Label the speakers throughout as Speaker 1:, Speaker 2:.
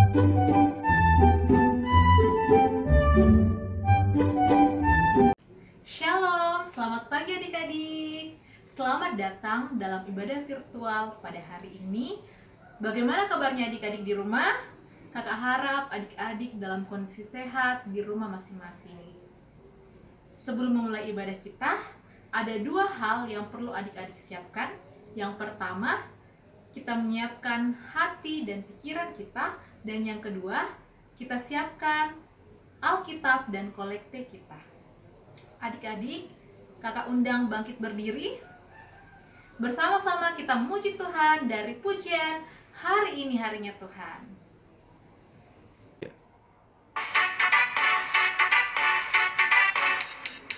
Speaker 1: Shalom, selamat pagi adik-adik. Selamat datang dalam ibadah virtual pada hari ini. Bagaimana kabarnya adik-adik di rumah? Kakak harap adik-adik dalam kondisi sehat di rumah masing-masing. Sebelum memulai ibadah kita, ada dua hal yang perlu adik-adik siapkan. Yang pertama, kita menyiapkan hati dan pikiran kita. Dan yang kedua, kita siapkan Alkitab dan kolekte kita. Adik-adik, kakak undang bangkit berdiri. Bersama-sama kita memuji Tuhan dari pujian Hari Ini Harinya Tuhan.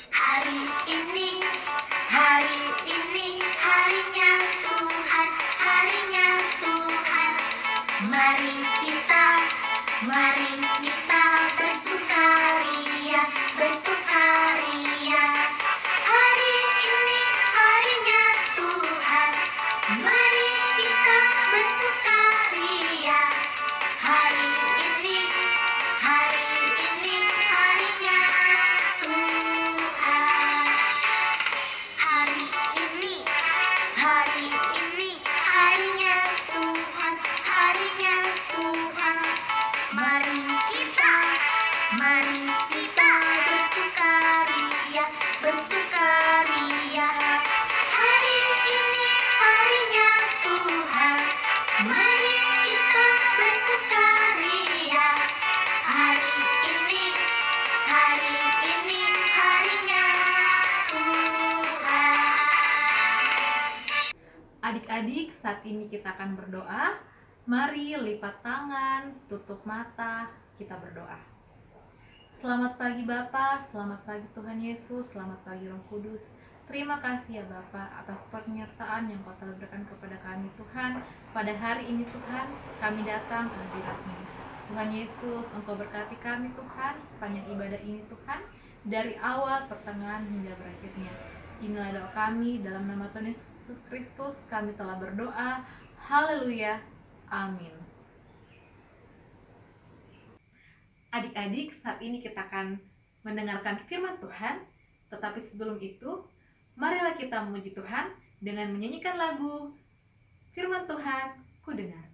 Speaker 2: Hari ini harinya Tuhan, harinya Tuhan. Mari kita bersukaria, bersukaria. Hari ini harinya Tuhan, mari kita bersukaria. Hari ini harinya Tuhan. Hari ini harinya Tuhan, harinya Tuhan. Mari kita bersukaria, bersukaria. Hari ini harinya Tuhan, mari kita bersukaria. Hari ini harinya Tuhan.
Speaker 1: Adik-adik, saat ini kita akan berdoa. Mari lipat tangan, tutup mata, kita berdoa. Selamat pagi Bapa, selamat pagi Tuhan Yesus, selamat pagi Roh Kudus. Terima kasih ya Bapa atas penyertaan yang Kau telah berikan kepada kami Tuhan. Pada hari ini Tuhan, kami datang ke hadirat-Mu. Tuhan Yesus, Engkau berkati kami Tuhan sepanjang ibadah ini Tuhan, dari awal, pertengahan, hingga berakhirnya. Inilah doa kami, dalam nama Tuhan Yesus Kristus kami telah berdoa. Haleluya. Amin. Adik-adik, saat ini kita akan mendengarkan firman Tuhan. Tetapi sebelum itu, marilah kita memuji Tuhan dengan menyanyikan lagu Firman Tuhan Ku Dengar.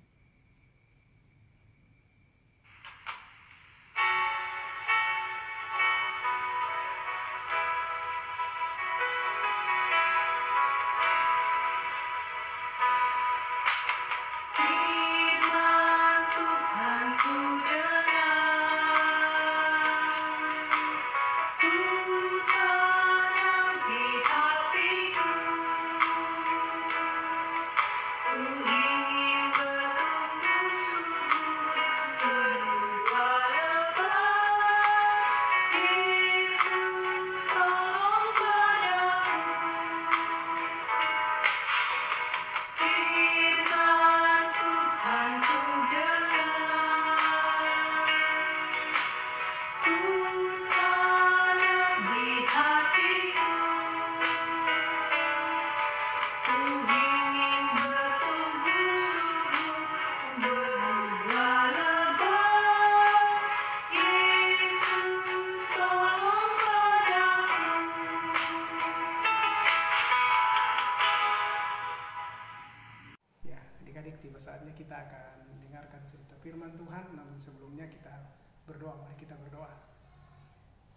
Speaker 3: Tiba saatnya kita akan mendengarkan cerita firman Tuhan. Namun sebelumnya kita berdoa. Mari kita berdoa.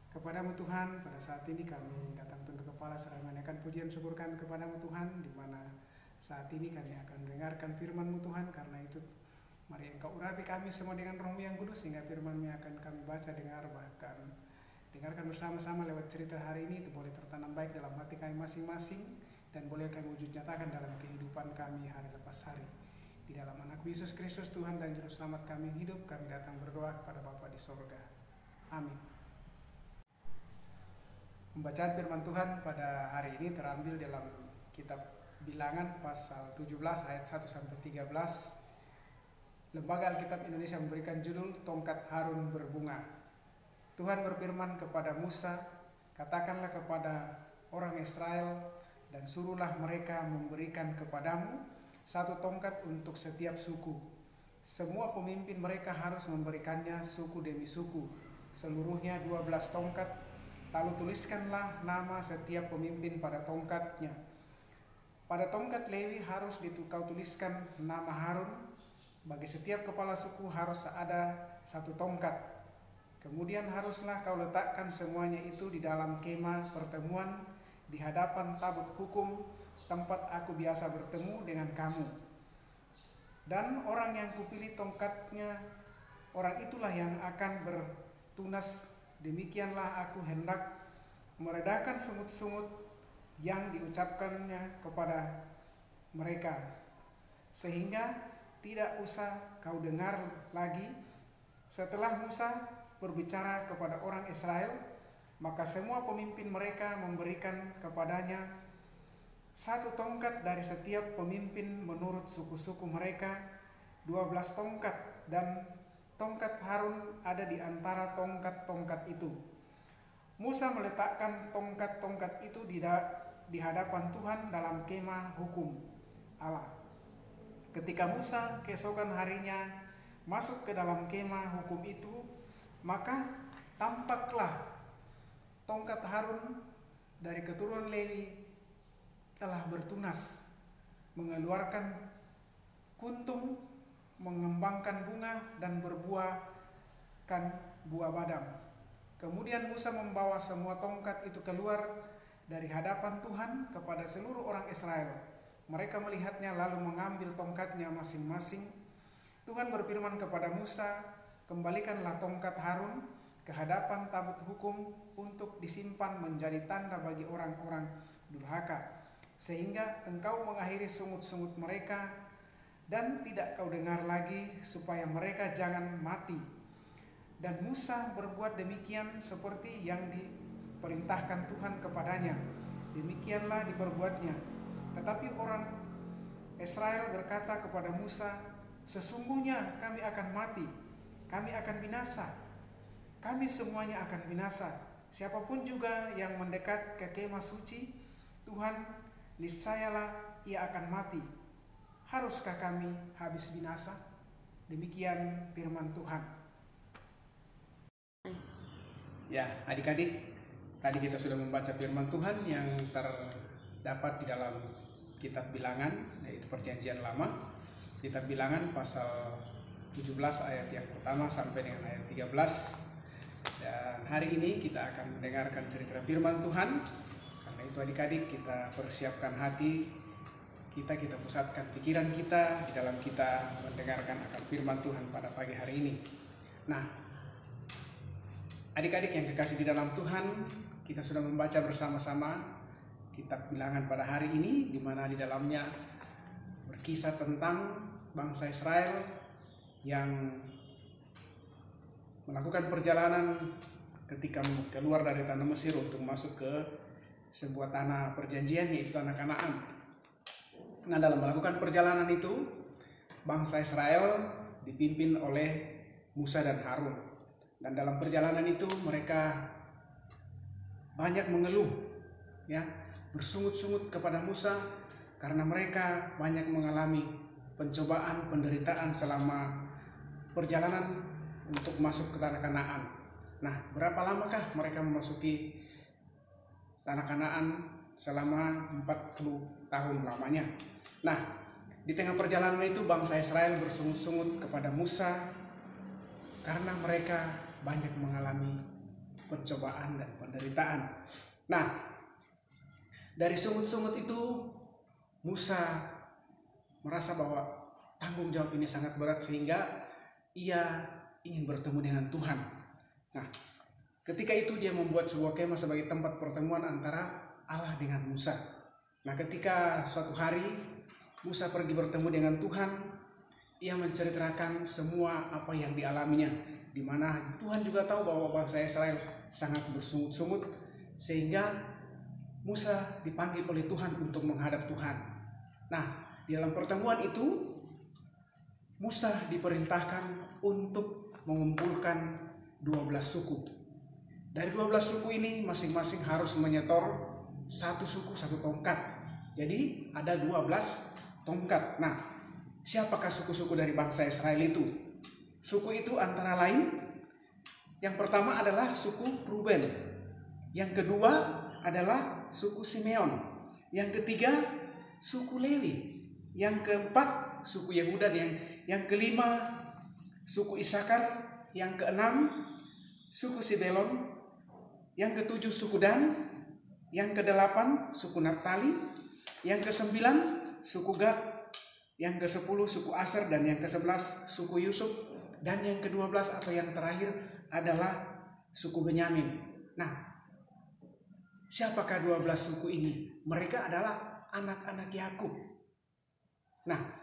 Speaker 3: Kepadamu Tuhan, pada saat ini kami datang tunduk kepala serta menaikkan pujian syukur kami kepadamu Tuhan, di mana saat ini kami akan mendengarkan firman-Mu Tuhan. Karena itu mari Engkau urapi kami semua dengan Roh-Mu yang kudus, sehingga firman-Mu akan kami baca, dengar, bahkan dengarkan bersama-sama lewat cerita hari ini itu boleh tertanam baik dalam hati kami masing-masing, dan boleh kami wujud nyatakan dalam kehidupan kami hari lepas hari. Di dalam anak Yesus Kristus Tuhan dan Juru Selamat kami yang hidup, kami datang berdoa kepada Bapa di sorga. Amin. Pembacaan firman Tuhan pada hari ini terambil dalam kitab Bilangan pasal 17 ayat 1-13. Lembaga Alkitab Indonesia memberikan judul Tongkat Harun Berbunga. Tuhan berfirman kepada Musa, katakanlah kepada orang Israel dan suruhlah mereka memberikan kepadamu satu tongkat untuk setiap suku, semua pemimpin mereka harus memberikannya suku demi suku, seluruhnya 12 tongkat. Lalu tuliskanlah nama setiap pemimpin pada tongkatnya. Pada tongkat Lewi harus kau tuliskan nama Harun. Bagi setiap kepala suku harus ada 1 tongkat. Kemudian haruslah kau letakkan semuanya itu di dalam kemah pertemuan di hadapan tabut hukum, tempat aku biasa bertemu dengan kamu. Dan orang yang kupilih tongkatnya, orang itulah yang akan bertunas. Demikianlah aku hendak meredakan sungut-sungut yang diucapkannya kepada mereka, sehingga tidak usah kau dengar lagi. Setelah Musa berbicara kepada orang Israel, maka semua pemimpin mereka memberikan kepadanya 1 tongkat dari setiap pemimpin menurut suku-suku mereka, 12 tongkat, dan tongkat Harun ada di antara tongkat-tongkat itu. Musa meletakkan tongkat-tongkat itu di hadapan Tuhan dalam kemah hukum Allah. Ketika Musa keesokan harinya masuk ke dalam kemah hukum itu, maka tampaklah tongkat Harun dari keturunan Lewi telah bertunas, mengeluarkan kuntum, mengembangkan bunga, dan berbuahkan buah badam. Kemudian Musa membawa semua tongkat itu keluar dari hadapan Tuhan kepada seluruh orang Israel. Mereka melihatnya lalu mengambil tongkatnya masing-masing. Tuhan berfirman kepada Musa, kembalikanlah tongkat Harun ke hadapan tabut hukum untuk disimpan menjadi tanda bagi orang-orang durhaka, sehingga engkau mengakhiri sungut-sungut mereka dan tidak kau dengar lagi, supaya mereka jangan mati. Dan Musa berbuat demikian seperti yang diperintahkan Tuhan kepadanya. Demikianlah diperbuatnya. Tetapi orang Israel berkata kepada Musa, sesungguhnya kami akan mati, kami akan binasa, kami semuanya akan binasa. Siapapun juga yang mendekat ke kemah suci Tuhan, niscayalah ia akan mati. Haruskah kami habis binasa? Demikian firman Tuhan. Ya, adik-adik, tadi kita sudah membaca firman Tuhan yang terdapat di dalam kitab Bilangan, yaitu Perjanjian Lama. Kitab Bilangan pasal 17 ayat yang pertama sampai dengan ayat 13. Dan hari ini kita akan mendengarkan cerita firman Tuhan. Karena itu adik-adik, kita persiapkan hati kita pusatkan pikiran kita di dalam kita mendengarkan akan firman Tuhan pada pagi hari ini. Nah, adik-adik yang kekasih di dalam Tuhan, kita sudah membaca bersama-sama kitab Bilangan pada hari ini, di mana di dalamnya berkisah tentang bangsa Israel yang melakukan perjalanan ketika keluar dari tanah Mesir untuk masuk ke sebuah tanah perjanjian, yaitu tanah Kanaan. Nah, dalam melakukan perjalanan itu, bangsa Israel dipimpin oleh Musa dan Harun. Dan dalam perjalanan itu mereka banyak mengeluh, ya, bersungut-sungut kepada Musa karena mereka banyak mengalami pencobaan, penderitaan selama perjalanan untuk masuk ke tanah Kanaan. Nah, berapa lamakah mereka memasuki tanah Kanaan? Selama 40 tahun lamanya. Nah, di tengah perjalanan itu bangsa Israel bersungut-sungut kepada Musa karena mereka banyak mengalami pencobaan dan penderitaan. Nah, dari sungut-sungut itu Musa merasa bahwa tanggung jawab ini sangat berat sehingga ia ingin bertemu dengan Tuhan. Nah, ketika itu dia membuat sebuah kemah sebagai tempat pertemuan antara Allah dengan Musa. Nah, ketika suatu hari Musa pergi bertemu dengan Tuhan, ia menceritakan semua apa yang dialaminya, di mana Tuhan juga tahu bahwa bangsa Israel sangat bersungut-sungut, sehingga Musa dipanggil oleh Tuhan untuk menghadap Tuhan. Nah, di dalam pertemuan itu Musa diperintahkan untuk mengumpulkan 12 suku. Dari 12 suku ini masing-masing harus menyetor 1 suku 1 tongkat. Jadi ada 12 tongkat. Nah, Siapakah suku-suku dari bangsa Israel itu? Suku itu antara lain, yang pertama adalah suku Ruben, yang kedua adalah suku Simeon, yang ketiga suku Lewi, yang keempat suku Yehuda, yang kelima suku Isakar, yang keenam suku Sibelon, yang ketujuh suku Dan, yang kedelapan suku Naftali, yang kesembilan suku Gad, yang ke-10 suku Aser, dan yang ke-11 suku Yusuf, dan yang ke-12 atau yang terakhir adalah suku Benyamin. Nah, siapakah 12 suku ini? Mereka adalah anak-anak Yakub. Nah,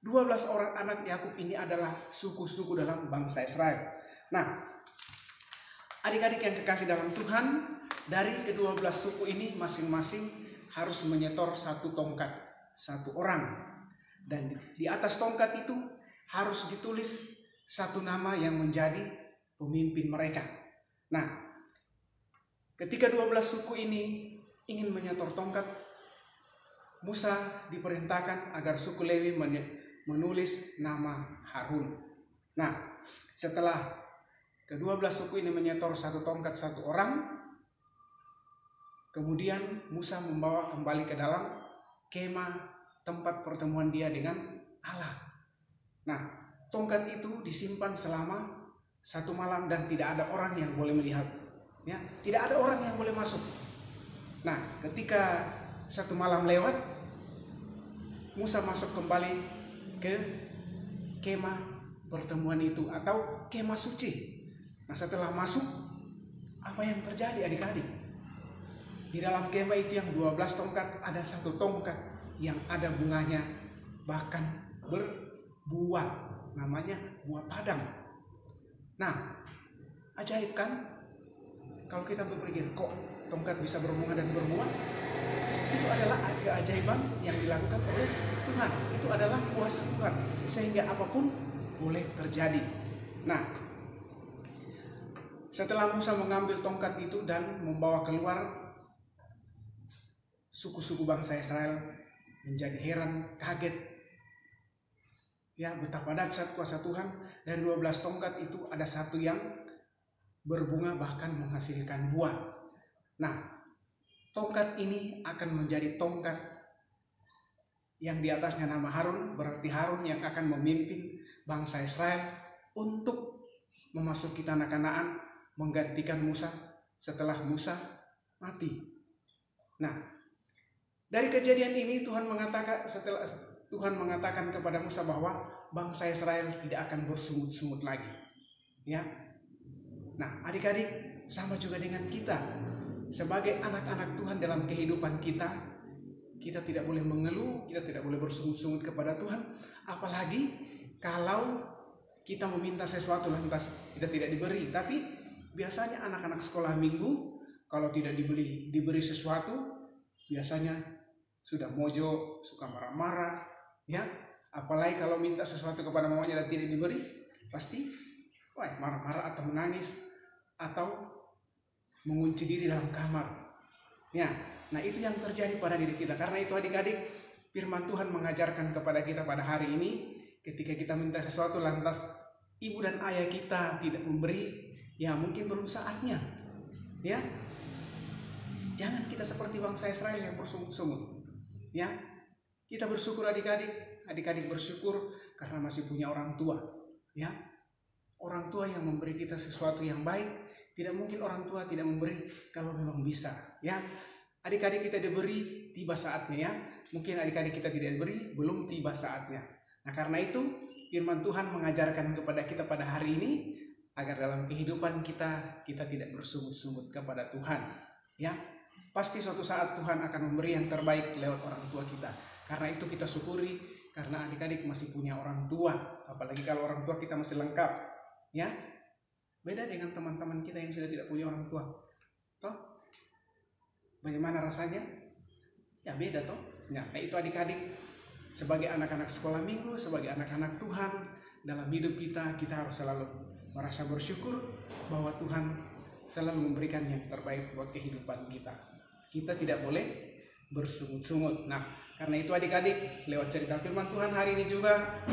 Speaker 3: 12 orang anak Yakub ini adalah suku-suku dalam bangsa Israel. Nah, adik-adik yang kekasih dalam Tuhan, dari ke-12 suku ini masing-masing harus menyetor satu tongkat, satu orang. Dan di atas tongkat itu harus ditulis satu nama yang menjadi pemimpin mereka. Nah, ketika 12 suku ini ingin menyetor tongkat, Musa diperintahkan agar suku Lewi menulis nama Harun. Nah, setelah ke-12 suku ini menyetor satu tongkat satu orang, kemudian Musa membawa kembali ke dalam kemah tempat pertemuan dia dengan Allah. Nah, tongkat itu disimpan selama 1 malam dan tidak ada orang yang boleh melihat. Ya, tidak ada orang yang boleh masuk. Nah, ketika 1 malam lewat, Musa masuk kembali ke kemah pertemuan itu atau kemah suci. Nah, setelah masuk, apa yang terjadi adik-adik? Di dalam kemah itu yang 12 tongkat, ada satu tongkat yang ada bunganya, bahkan berbuah, namanya buah padang. Nah, ajaib kan? Kalau kita berpikir, kok tongkat bisa berbunga dan berbuah? Itu adalah keajaiban yang dilakukan oleh Tuhan. Itu adalah kuasa Tuhan, sehingga apapun boleh terjadi. Nah, setelah Musa mengambil tongkat itu dan membawa keluar, suku-suku bangsa Israel menjadi heran, kaget. Ya, betapa dahsyat kuasa Tuhan. Dari 12 tongkat itu ada satu yang berbunga bahkan menghasilkan buah. Nah, tongkat ini akan menjadi tongkat yang di atasnya nama Harun, berarti Harun yang akan memimpin bangsa Israel untuk memasuki tanah Kanaan, menggantikan Musa setelah Musa mati. Nah, dari kejadian ini Tuhan mengatakan kepada Musa bahwa bangsa Israel tidak akan bersungut-sungut lagi. Ya. Nah, adik-adik, sama juga dengan kita. Sebagai anak-anak Tuhan dalam kehidupan kita, kita tidak boleh mengeluh, kita tidak boleh bersungut-sungut kepada Tuhan, apalagi kalau kita meminta sesuatu lantas kita tidak diberi. Tapi biasanya anak-anak sekolah minggu kalau tidak diberi sesuatu, biasanya sudah mojo, suka marah-marah, ya. Apalagi kalau minta sesuatu kepada mamanya dan tidak diberi, pasti marah-marah atau menangis atau mengunci diri dalam kamar. Ya, nah itu yang terjadi pada diri kita. Karena itu adik-adik, firman Tuhan mengajarkan kepada kita pada hari ini, ketika kita minta sesuatu lantas ibu dan ayah kita tidak memberi, ya mungkin belum saatnya. Ya, jangan kita seperti bangsa Israel yang bersungut-sungut. Ya, kita bersyukur adik-adik bersyukur karena masih punya orang tua. Ya, orang tua yang memberi kita sesuatu yang baik. Tidak mungkin orang tua tidak memberi kalau memang bisa. Ya, adik-adik kita diberi tiba saatnya. Ya, mungkin adik-adik kita tidak diberi belum tiba saatnya. Nah, karena itu firman Tuhan mengajarkan kepada kita pada hari ini agar dalam kehidupan kita tidak bersungut-sungut kepada Tuhan. Ya, pasti suatu saat Tuhan akan memberi yang terbaik lewat orang tua kita. Karena itu kita syukuri karena adik-adik masih punya orang tua. Apalagi kalau orang tua kita masih lengkap. Ya, beda dengan teman-teman kita yang sudah tidak punya orang tua. Toh, bagaimana rasanya? Ya beda toh. Nah, itu adik-adik sebagai anak-anak sekolah minggu, sebagai anak-anak Tuhan dalam hidup kita harus selalu merasa bersyukur bahwa Tuhan selalu memberikan yang terbaik buat kehidupan kita. Kita tidak boleh bersungut-sungut. Nah, karena itu adik-adik, lewat cerita firman Tuhan hari ini juga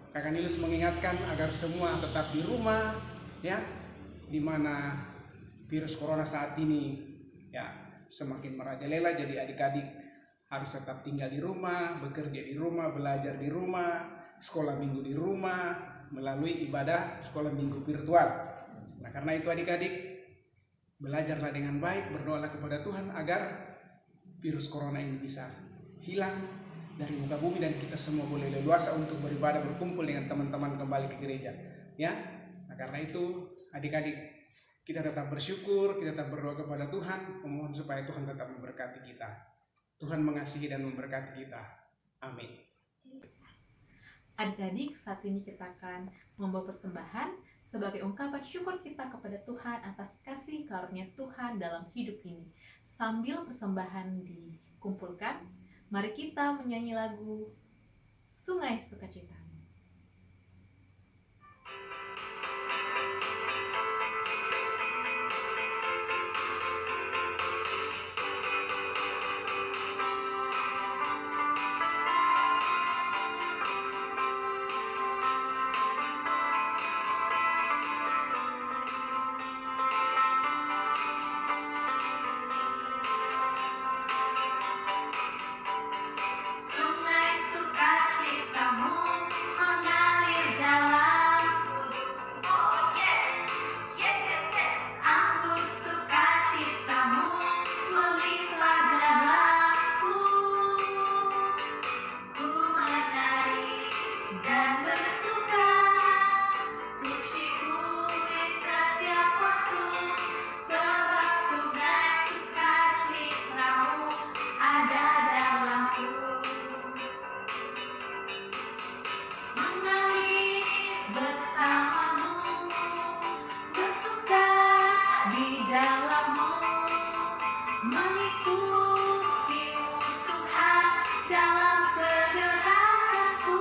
Speaker 3: Kakak Nilus mengingatkan agar semua tetap di rumah, ya, di mana virus corona saat ini ya semakin merajalela. Jadi adik-adik harus tetap tinggal di rumah, bekerja di rumah, belajar di rumah, sekolah minggu di rumah melalui ibadah sekolah minggu virtual. Nah, karena itu adik-adik, belajarlah dengan baik, berdoalah kepada Tuhan agar virus corona ini bisa hilang dari muka bumi dan kita semua boleh leluasa untuk beribadah, berkumpul dengan teman-teman kembali ke gereja, ya. Nah, karena itu adik-adik, kita tetap bersyukur, kita tetap berdoa kepada Tuhan, memohon supaya Tuhan tetap memberkati kita. Tuhan mengasihi dan memberkati kita. Amin.
Speaker 1: Adik-adik, saat ini kita akan membawa persembahan sebagai ungkapan syukur kita kepada Tuhan atas kasih karunia Tuhan dalam hidup ini. Sambil persembahan dikumpulkan, mari kita menyanyi lagu Sungai Sukacita.
Speaker 2: Sungai sukacitamu mengalir dalamku. Oh yes, yes, yes, yes. Anggur sukacitamu melimpah dalamku. Ku menari dan bersuka, pujiku di setiap waktu. Sebab sungai sukacitamu ada dalamku. Mengalir bersamamu, bersuka di dalammu, mengikutimu Tuhan dalam kegerakanku,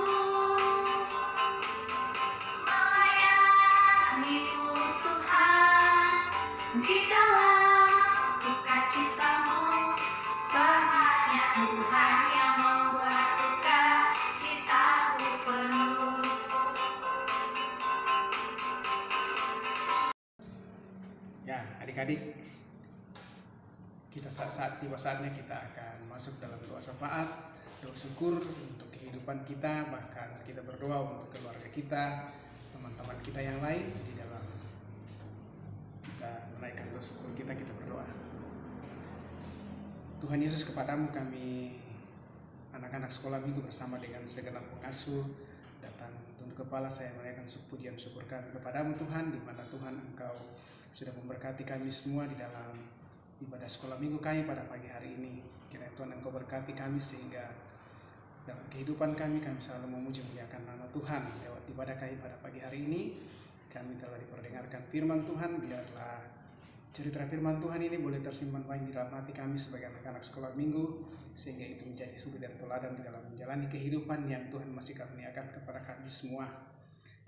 Speaker 2: melayanimu Tuhan di dalam sukacitamu. Semangatnya Tuhan yang membuat sukacitaku penuh.
Speaker 3: Ya, adik-adik, kita tiba saatnya kita akan masuk dalam doa syafaat, doa syukur untuk kehidupan kita, bahkan kita berdoa untuk keluarga kita, teman-teman kita yang lain. Di dalam kita menaikkan doa syukur kita berdoa. Tuhan Yesus, kepadamu kami anak-anak sekolah minggu bersama dengan segenap pengasuh datang tunduk kepala, saya menaikkan pujian syukur kami kepadamu Tuhan, di mana Tuhan Engkau sudah memberkati kami semua di dalam ibadah sekolah minggu kami pada pagi hari ini. Kiranya Tuhan Engkau berkati kami sehingga dalam kehidupan kami selalu memuji muliakan nama Tuhan. Lewat ibadah kami pada pagi hari ini, kami telah diperdengarkan firman Tuhan. Biarlah cerita firman Tuhan ini boleh tersimpan baik di dalam hati kami sebagai anak-anak sekolah minggu, sehingga itu menjadi suri dan teladan di dalam menjalani kehidupan yang Tuhan masih karuniakan kepada kami semua.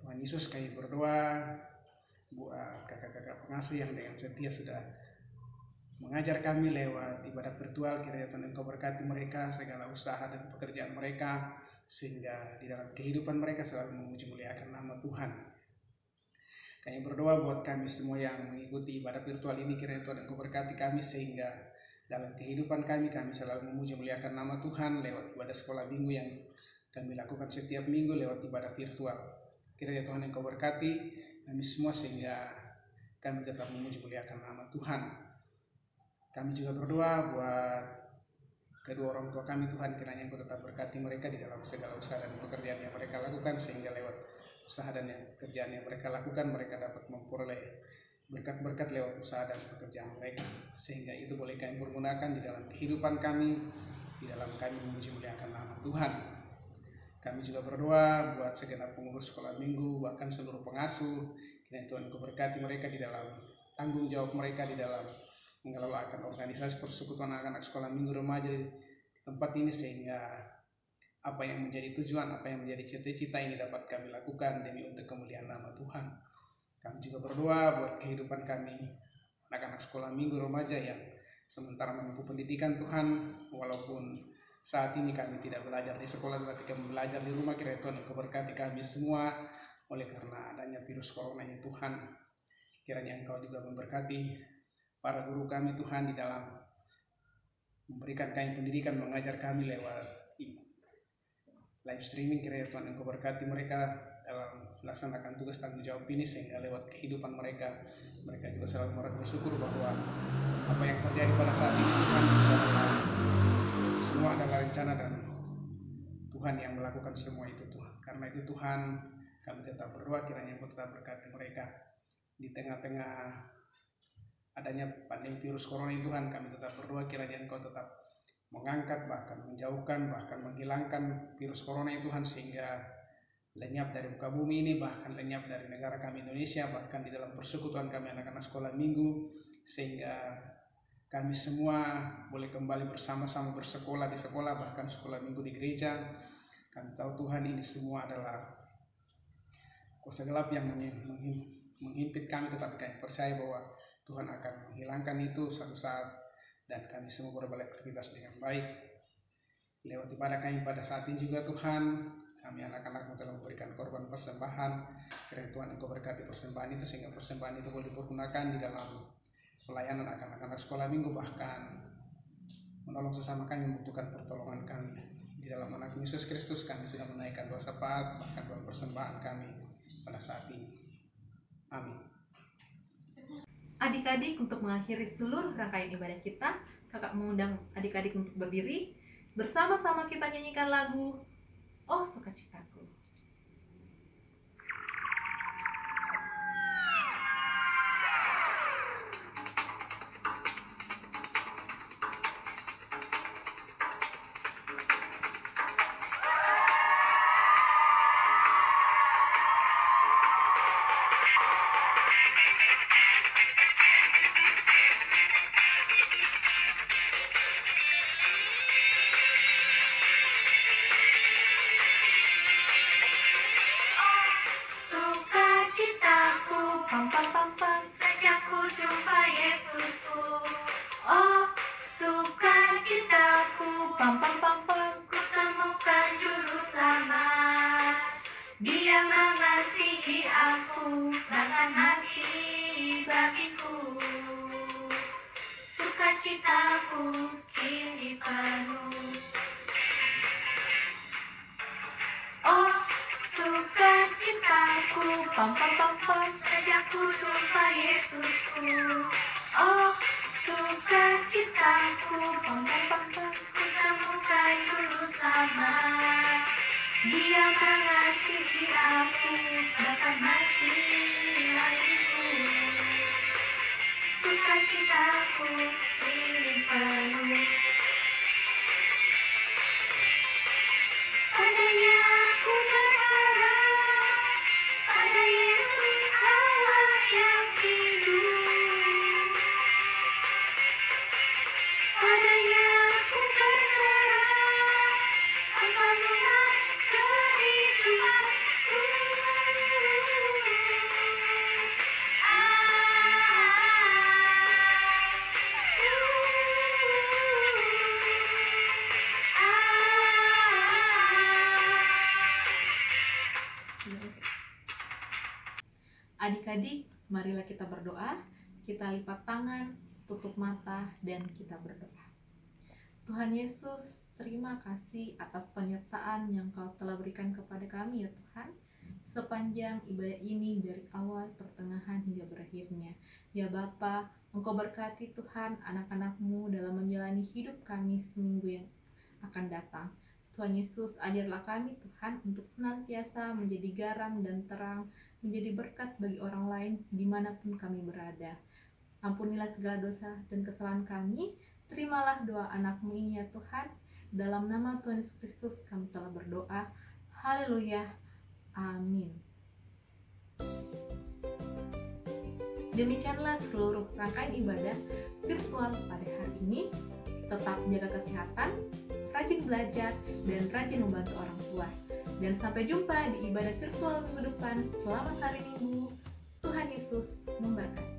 Speaker 3: Tuhan Yesus, kami berdoa buat kakak-kakak pengasuh yang dengan setia sudah mengajar kami lewat ibadah virtual. Kiranya Tuhan Engkau berkati mereka, segala usaha dan pekerjaan mereka, sehingga di dalam kehidupan mereka selalu memuji muliakan nama Tuhan. Kami berdoa buat kami semua yang mengikuti ibadah virtual ini. Kiranya Tuhan Engkau berkati kami sehingga dalam kehidupan kami selalu memuji muliakan nama Tuhan lewat ibadah sekolah minggu yang kami lakukan setiap minggu lewat ibadah virtual. Kiranya Tuhan Engkau berkati kami semua sehingga kami tetap memuji muliakan nama Tuhan. Kami juga berdoa buat kedua orang tua kami Tuhan, kiranya Engkau tetap berkati mereka di dalam segala usaha dan pekerjaan yang mereka lakukan, sehingga lewat usaha dan pekerjaan yang mereka lakukan mereka dapat memperoleh berkat-berkat lewat usaha dan pekerjaan mereka, sehingga itu boleh kami pergunakan di dalam kehidupan kami, di dalam kami memuji muliakan nama Tuhan. Kami juga berdoa buat segenap pengurus sekolah minggu, bahkan seluruh pengasuh. Kiranya Tuhan Engkau berkati mereka di dalam tanggung jawab mereka di dalam mengelolakan organisasi persekutuan anak-anak sekolah minggu remaja di tempat ini, sehingga apa yang menjadi tujuan, apa yang menjadi cita-cita ini dapat kami lakukan demi untuk kemuliaan nama Tuhan. Kami juga berdoa buat kehidupan kami anak-anak sekolah minggu remaja yang sementara menempuh pendidikan Tuhan, walaupun saat ini kami tidak belajar di sekolah tetapi kami belajar di rumah. Kiranya Tuhan Engkau berkati kami semua oleh karena adanya virus corona ini Tuhan. Kiranya Engkau juga memberkati para guru kami Tuhan di dalam memberikan kami pendidikan, mengajar kami lewat live streaming. Kiranya Tuhan Engkau berkati mereka dalam melaksanakan tugas tanggung jawab ini, sehingga lewat kehidupan mereka juga selalu bersyukur bahwa apa yang terjadi pada saat ini Tuhan semua adalah rencana dan Tuhan yang melakukan semua itu Tuhan. Karena itu Tuhan, kami tetap berdoa kiranya Engkau tetap berkati mereka di tengah-tengah adanya pandemi virus corona ini Tuhan. Kami tetap berdoa kiranya Engkau tetap mengangkat, bahkan menjauhkan, bahkan menghilangkan virus corona itu Tuhan, sehingga lenyap dari muka bumi ini, bahkan lenyap dari negara kami Indonesia, bahkan di dalam persekutuan kami anak-anak sekolah minggu, sehingga kami semua boleh kembali bersama-sama bersekolah di sekolah, bahkan sekolah minggu di gereja. Kami tahu Tuhan ini semua adalah kuasa gelap yang menghimpit kami, tetapi kami percaya bahwa Tuhan akan menghilangkan itu suatu saat, dan kami semua boleh beraktivitas dengan baik. Lewat ibadah kami pada saat ini juga Tuhan, kami anak-anak-Mu telah memberikan korban persembahan. Kiranya Tuhan Engkau berkati persembahan itu, sehingga persembahan itu boleh dipergunakan di dalam pelayanan anak-anak sekolah minggu, bahkan menolong sesama kami membutuhkan pertolongan kami. Di dalam anak Yesus Kristus kami sudah menaikkan doa syafaat, bahkan doa persembahan kami pada saat ini. Amin.
Speaker 1: Adik-adik, untuk mengakhiri seluruh rangkaian ibadah kita, kakak mengundang adik-adik untuk berdiri. Bersama-sama kita nyanyikan lagu Oh Sukacitaku.
Speaker 2: Dia mengasihi aku, bahkan mati bagiku. Sukacitaku kini penuh. Oh, sukacitaku, sejak ku jumpa Yesusku. Oh, sukacitaku, ku temukan juru selamat. Dia mengasihi aku, bahkan mati bagiku. Sukacitaku kini penuh. Padanya aku berharap, pada Yesus Allah yang hidup. Padanya aku berserah, Engkau sumber kehidupanku.
Speaker 1: Adik-adik, marilah kita berdoa. Kita lipat tangan, tutup mata, dan kita berdoa. Tuhan Yesus, terima kasih atas penyertaan yang Kau telah berikan kepada kami ya Tuhan, sepanjang ibadah ini dari awal, pertengahan, hingga berakhirnya. Ya Bapa, Engkau berkati Tuhan anak-anak-Mu dalam menjalani hidup kami seminggu yang akan datang. Tuhan Yesus, ajarlah kami Tuhan untuk senantiasa menjadi garam dan terang, menjadi berkat bagi orang lain dimanapun kami berada. Ampunilah segala dosa dan kesalahan kami. Terimalah doa anak-Mu ini ya Tuhan. Dalam nama Tuhan Yesus Kristus kami telah berdoa. Haleluya. Amin. Demikianlah seluruh rangkaian ibadah virtual pada hari ini. Tetap jaga kesehatan, rajin belajar, dan rajin membantu orang tua. Dan sampai jumpa di ibadah virtual minggu depan. Selamat hari Minggu. Tuhan Yesus memberkati.